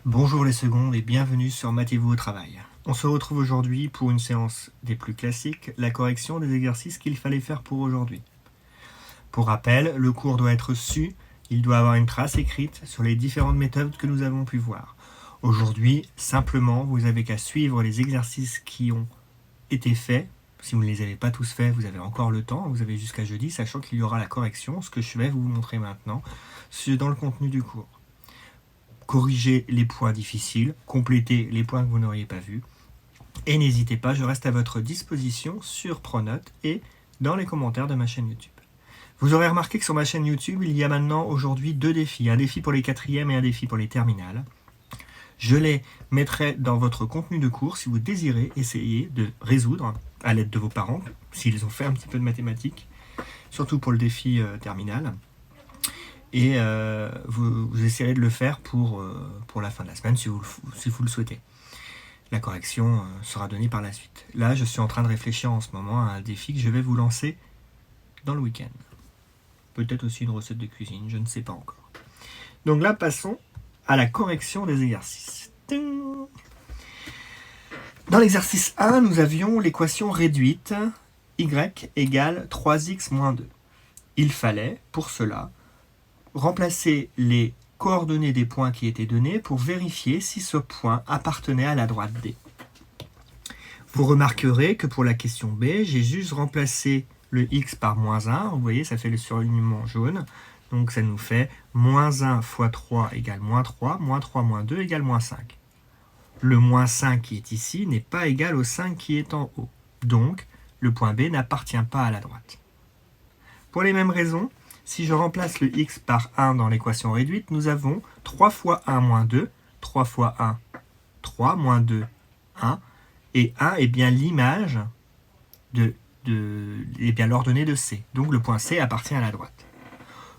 Bonjour les secondes et bienvenue sur Maths-vous au travail. On se retrouve aujourd'hui pour une séance des plus classiques, la correction des exercices qu'il fallait faire pour aujourd'hui. Pour rappel, le cours doit être su, il doit avoir une trace écrite sur les différentes méthodes que nous avons pu voir. Aujourd'hui, simplement, vous avez qu'à suivre les exercices qui ont été faits. Si vous ne les avez pas tous faits, vous avez encore le temps, vous avez jusqu'à jeudi, sachant qu'il y aura la correction, ce que je vais vous montrer maintenant, dans le contenu du cours. Corrigez les points difficiles, complétez les points que vous n'auriez pas vus. Et n'hésitez pas, je reste à votre disposition sur Pronote et dans les commentaires de ma chaîne YouTube. Vous aurez remarqué que sur ma chaîne YouTube, il y a maintenant aujourd'hui 2 défis. Un défi pour les 4e et un défi pour les terminales. Je les mettrai dans votre contenu de cours si vous désirez essayer de résoudre à l'aide de vos parents, s'ils ont fait un petit peu de mathématiques, surtout pour le défi terminal. Et vous essayerez de le faire pour la fin de la semaine si vous le souhaitez. La correction sera donnée par la suite. Là, je suis en train de réfléchir en ce moment à un défi que je vais vous lancer dans le week-end. Peut-être aussi une recette de cuisine, je ne sais pas encore. Donc là, passons à la correction des exercices. Dans l'exercice 1, nous avions l'équation réduite y égale 3x moins 2. Il fallait, pour cela, remplacer les coordonnées des points qui étaient donnés pour vérifier si ce point appartenait à la droite D. Vous remarquerez que pour la question B, j'ai juste remplacé le x par moins 1. Vous voyez, ça fait le surlignement jaune. Donc ça nous fait moins 1 fois 3 égale moins 3 moins 2 égale moins 5. Le moins 5 qui est ici n'est pas égal au 5 qui est en haut. Donc, le point B n'appartient pas à la droite. Pour les mêmes raisons, si je remplace le x par 1 dans l'équation réduite, nous avons 3 fois 1 moins 2, 3 fois 1, 3, moins 2, 1, et 1 est bien l'image est bien l'ordonnée de C. Donc le point C appartient à la droite.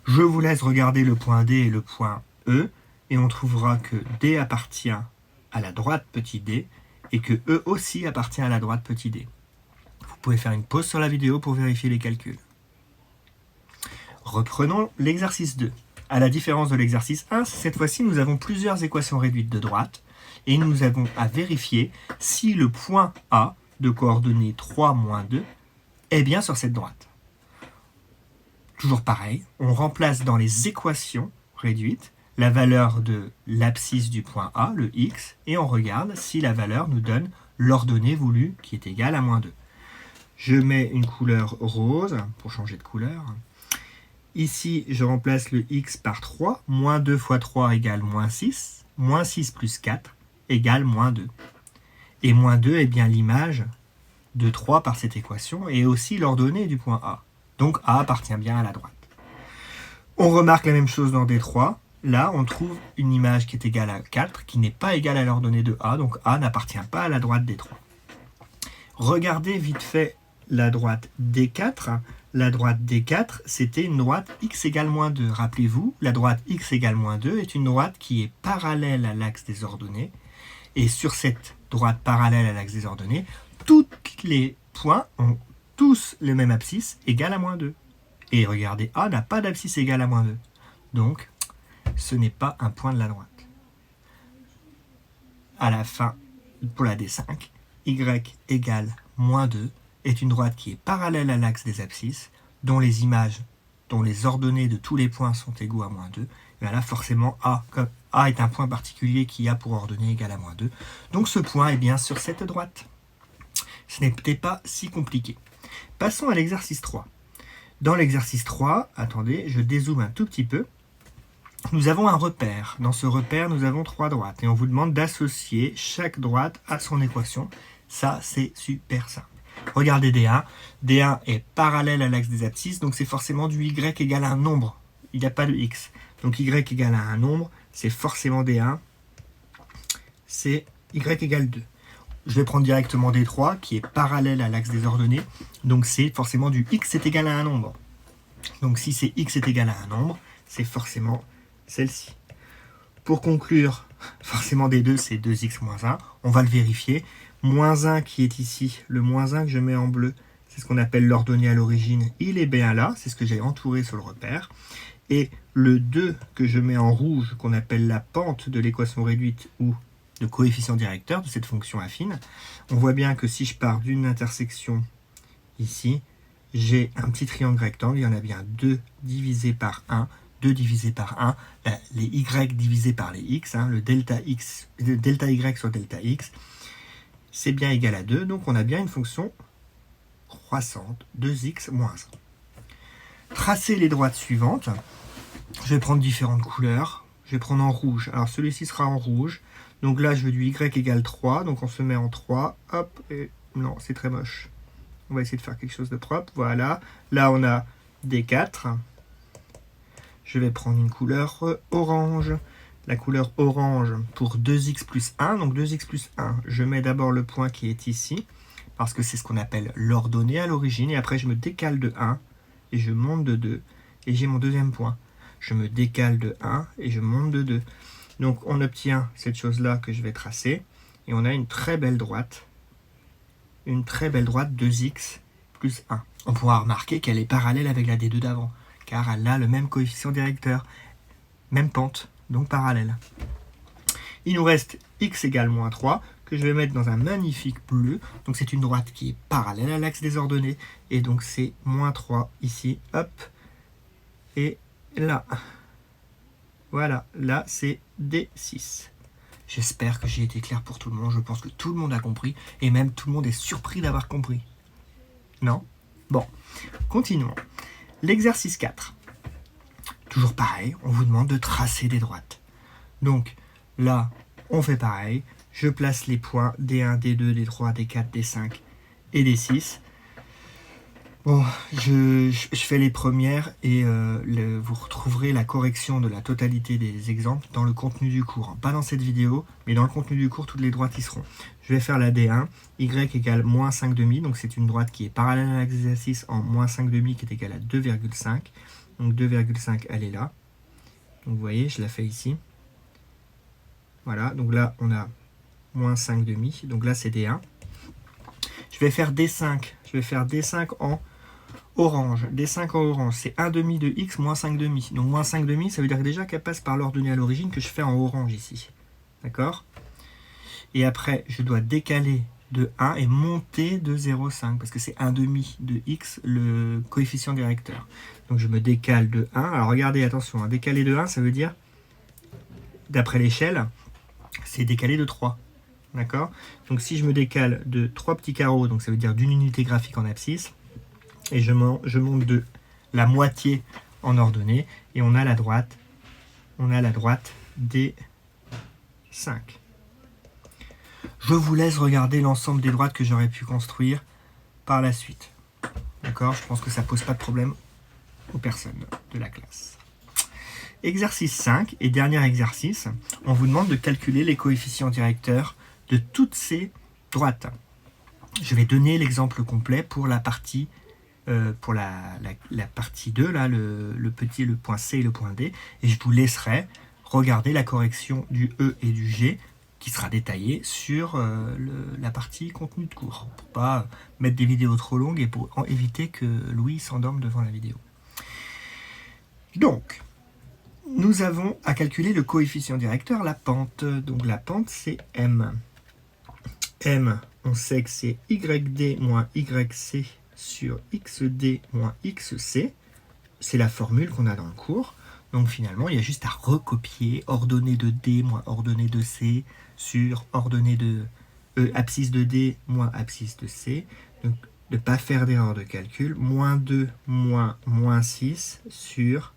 Je vous laisse regarder le point D et le point E, et on trouvera que D appartient à la droite petit d, et que E aussi appartient à la droite petit d. Vous pouvez faire une pause sur la vidéo pour vérifier les calculs. Reprenons l'exercice 2. À la différence de l'exercice 1, cette fois-ci, nous avons plusieurs équations réduites de droite et nous avons à vérifier si le point A de coordonnées 3, moins 2 est bien sur cette droite. Toujours pareil, on remplace dans les équations réduites la valeur de l'abscisse du point A, le x, et on regarde si la valeur nous donne l'ordonnée voulue qui est égale à moins 2. Je mets une couleur rose pour changer de couleur. Ici, je remplace le x par 3. Moins 2 fois 3 égale moins 6. Moins 6 plus 4 égale moins 2. Et moins 2 est bien l'image de 3 par cette équation et aussi l'ordonnée du point A. Donc A appartient bien à la droite. On remarque la même chose dans D3. Là, on trouve une image qui est égale à 4, qui n'est pas égale à l'ordonnée de A. Donc A n'appartient pas à la droite D3. Regardez vite fait la droite D4. La droite D4, c'était une droite x égale moins 2. Rappelez-vous, la droite x égale moins 2 est une droite qui est parallèle à l'axe des ordonnées. Et sur cette droite parallèle à l'axe des ordonnées, tous les points ont tous le même abscisse égale à moins 2. Et regardez, A n'a pas d'abscisse égale à moins 2. Donc, ce n'est pas un point de la droite. À la fin, pour la D5, y égale moins 2 est une droite qui est parallèle à l'axe des abscisses, dont les ordonnées de tous les points sont égaux à moins 2. Et bien là, forcément, comme A est un point particulier qui a pour ordonnée égale à moins 2. Donc ce point est bien sur cette droite. Ce n'était pas si compliqué. Passons à l'exercice 3. Dans l'exercice 3, attendez, je dézoome un tout petit peu. Nous avons un repère. Dans ce repère, nous avons 3 droites. Et on vous demande d'associer chaque droite à son équation. Ça, c'est super simple. Regardez D1. D1 est parallèle à l'axe des abscisses, donc c'est forcément du y égale à un nombre. Il n'y a pas de x. Donc y égale à un nombre, c'est forcément D1. C'est y égale 2. Je vais prendre directement D3, qui est parallèle à l'axe des ordonnées. Donc c'est forcément du x est égal à un nombre. Donc si c'est x est égal à un nombre, c'est forcément celle-ci. Pour conclure, forcément D2, c'est 2x moins 1. On va le vérifier. Moins 1 qui est ici, le moins 1 que je mets en bleu, c'est ce qu'on appelle l'ordonnée à l'origine. Il est bien là, c'est ce que j'ai entouré sur le repère. Et le 2 que je mets en rouge, qu'on appelle la pente de l'équation réduite ou le coefficient directeur de cette fonction affine, on voit bien que si je pars d'une intersection ici, j'ai un petit triangle rectangle, il y en a bien 2 divisé par 1, 2 divisé par 1, les y divisés par les x, le delta y sur delta x, c'est bien égal à 2, donc on a bien une fonction croissante, 2x moins 1. Tracer les droites suivantes, je vais prendre différentes couleurs, je vais prendre en rouge, alors celui-ci sera en rouge, donc là je veux du y égale 3, donc on se met en 3, hop, et non c'est très moche, on va essayer de faire quelque chose de propre, voilà, là on a des 4, je vais prendre une couleur orange, la couleur orange pour 2x plus 1, donc 2x plus 1, je mets d'abord le point qui est ici, parce que c'est ce qu'on appelle l'ordonnée à l'origine, et après je me décale de 1, et je monte de 2, et j'ai mon deuxième point. Je me décale de 1, et je monte de 2. Donc on obtient cette chose-là que je vais tracer, et on a une très belle droite, 2x plus 1. On pourra remarquer qu'elle est parallèle avec la D2 d'avant, car elle a le même coefficient directeur, même pente, donc parallèle. Il nous reste x égale moins 3, que je vais mettre dans un magnifique bleu. Donc c'est une droite qui est parallèle à l'axe des ordonnées. Et donc c'est moins 3 ici, hop, et là. Voilà, là c'est D6. J'espère que j'ai été clair pour tout le monde. Je pense que tout le monde a compris. Et même tout le monde est surpris d'avoir compris. Non? Bon, continuons. L'exercice 4. Toujours pareil, on vous demande de tracer des droites. Donc là, on fait pareil. Je place les points D1, D2, D3, D4, D5 et D6. Bon, je fais les premières et vous retrouverez la correction de la totalité des exemples dans le contenu du cours. Pas dans cette vidéo, mais dans le contenu du cours, toutes les droites y seront. Je vais faire la D1, Y égale moins 5 demi, donc c'est une droite qui est parallèle à l'exercice en moins 5 demi qui est égale à 2,5. Donc 2,5, elle est là. Donc vous voyez, je la fais ici. Voilà, donc là, on a moins 5 demi, donc là c'est D1. Je vais faire D5 en orange. D5 en orange, c'est 1 demi de x moins 5 demi. Donc moins 5 demi, ça veut dire déjà qu'elle passe par l'ordonnée à l'origine que je fais en orange ici. D'accord? Et après, je dois décaler de 1 et monter de 0,5 parce que c'est 1 demi de x le coefficient directeur. Donc je me décale de 1. Alors regardez, attention, décaler de 1, ça veut dire, d'après l'échelle, c'est décaler de 3. D'accord? Donc si je me décale de 3 petits carreaux, donc ça veut dire d'une unité graphique en abscisse, et je monte de la moitié en ordonnée, et on a la droite D5. Je vous laisse regarder l'ensemble des droites que j'aurais pu construire par la suite. D'accord? Je pense que ça ne pose pas de problème aux personnes de la classe. Exercice 5 et dernier exercice, on vous demande de calculer les coefficients directeurs de toutes ces droites. Je vais donner l'exemple complet pour la partie partie 2, là, le point C et le point D, et je vous laisserai regarder la correction du E et du G qui sera détaillée sur la partie contenu de cours, pour pas mettre des vidéos trop longues et pour éviter que Louis s'endorme devant la vidéo. Donc, nous avons à calculer le coefficient directeur, la pente. Donc la pente, c'est M. M, on sait que c'est YD moins YC sur XD moins XC. C'est la formule qu'on a dans le cours. Donc finalement, il y a juste à recopier ordonnée de D moins ordonnée de C sur ordonnée de abscisse de D moins abscisse de C. Donc ne pas faire d'erreur de calcul. Moins 2 moins moins 6 sur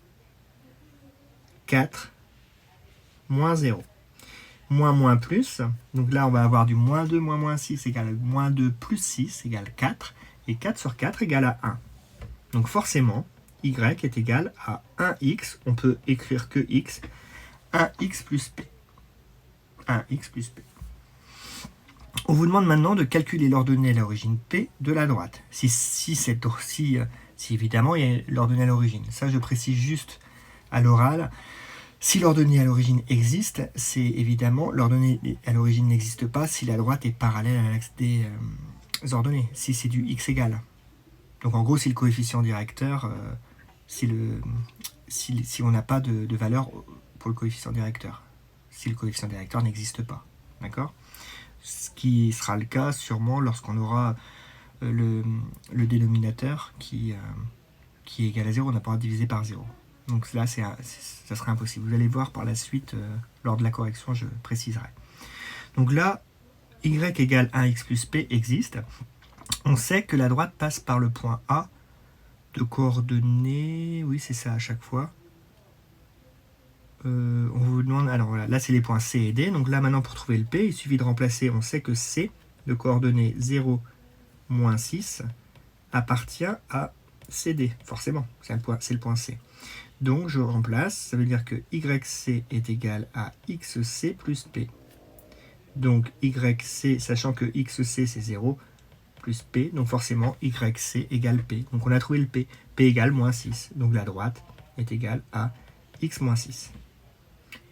4 moins 0. Moins plus, donc là on va avoir du moins 2 moins moins 6 égale moins 2 plus 6 égale 4, et 4 sur 4 égale à 1. Donc forcément, y est égal à 1x, on peut écrire que x, 1x plus p. 1x plus p. On vous demande maintenant de calculer l'ordonnée à l'origine p de la droite. Si évidemment il y a l'ordonnée à l'origine. Ça je précise juste à l'oral. Si l'ordonnée à l'origine existe, c'est évidemment l'ordonnée à l'origine n'existe pas si la droite est parallèle à l'axe des ordonnées, si c'est du x égal. Donc en gros, si le coefficient directeur, si si on n'a pas de valeur pour le coefficient directeur, si le coefficient directeur n'existe pas. D'accord ? Ce qui sera le cas sûrement lorsqu'on aura le dénominateur qui est égal à 0, on n'a pas à diviser par 0. Donc là, ça serait impossible. Vous allez voir par la suite, lors de la correction, je préciserai. Donc là, y égale 1x plus p existe. On sait que la droite passe par le point A de coordonnées, oui c'est ça à chaque fois. On vous demande, alors voilà, là c'est les points C et D, donc là maintenant pour trouver le P, il suffit de remplacer, on sait que C de coordonnées 0, moins 6 appartient à CD, forcément, c'est le point C. Donc je remplace, ça veut dire que YC est égal à XC plus P. Donc YC, sachant que XC c'est 0, plus P, donc forcément YC égale P. Donc on a trouvé le P. P égale moins 6. Donc la droite est égale à X moins 6.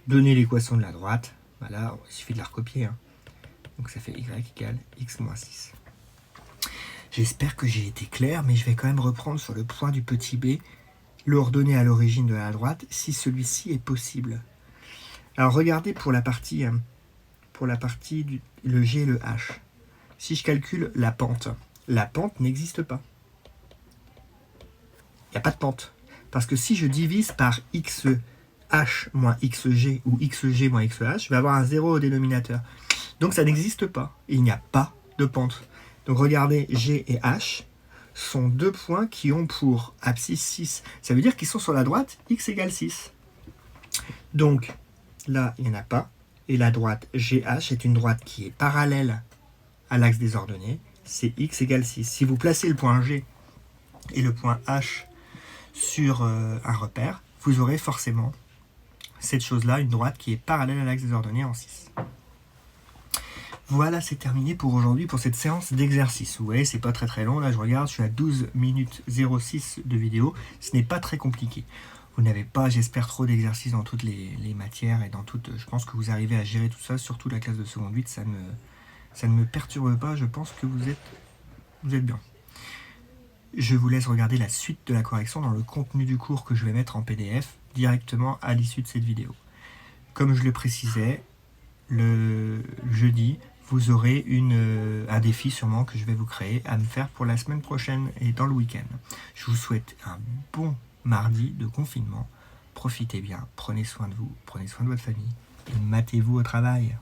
Donner l'équation de la droite, voilà, il suffit de la recopier. Hein. Donc ça fait Y égale X moins 6. J'espère que j'ai été clair, mais je vais quand même reprendre sur le point du petit b, l'ordonnée à l'origine de la droite, si celui-ci est possible. Alors regardez pour la partie le G et le H. Si je calcule la pente n'existe pas. Il n'y a pas de pente. Parce que si je divise par XH moins XG ou XG moins XH, je vais avoir un 0 au dénominateur. Donc ça n'existe pas. Il n'y a pas de pente. Donc regardez, G et H sont deux points qui ont pour abscisse 6. Ça veut dire qu'ils sont sur la droite, x égale 6. Donc là, il n'y en a pas. Et la droite GH est une droite qui est parallèle à l'axe des ordonnées, c'est x égale 6. Si vous placez le point G et le point H sur un repère, vous aurez forcément cette chose-là, une droite qui est parallèle à l'axe des ordonnées en 6. Voilà, c'est terminé pour aujourd'hui, pour cette séance d'exercice. Vous voyez, c'est pas très long, là je regarde, je suis à 12 minutes 06 de vidéo, ce n'est pas très compliqué. Vous n'avez pas, j'espère, trop d'exercices dans toutes les matières et dans toutes... Je pense que vous arrivez à gérer tout ça, surtout la classe de seconde 8, ça ne me perturbe pas, je pense que vous êtes bien. Je vous laisse regarder la suite de la correction dans le contenu du cours que je vais mettre en PDF directement à l'issue de cette vidéo. Comme je le précisais, le jeudi, vous aurez un défi sûrement que je vais vous créer à me faire pour la semaine prochaine et dans le week-end. Je vous souhaite un bon mardi de confinement. Profitez bien, prenez soin de vous, prenez soin de votre famille et matez-vous au travail.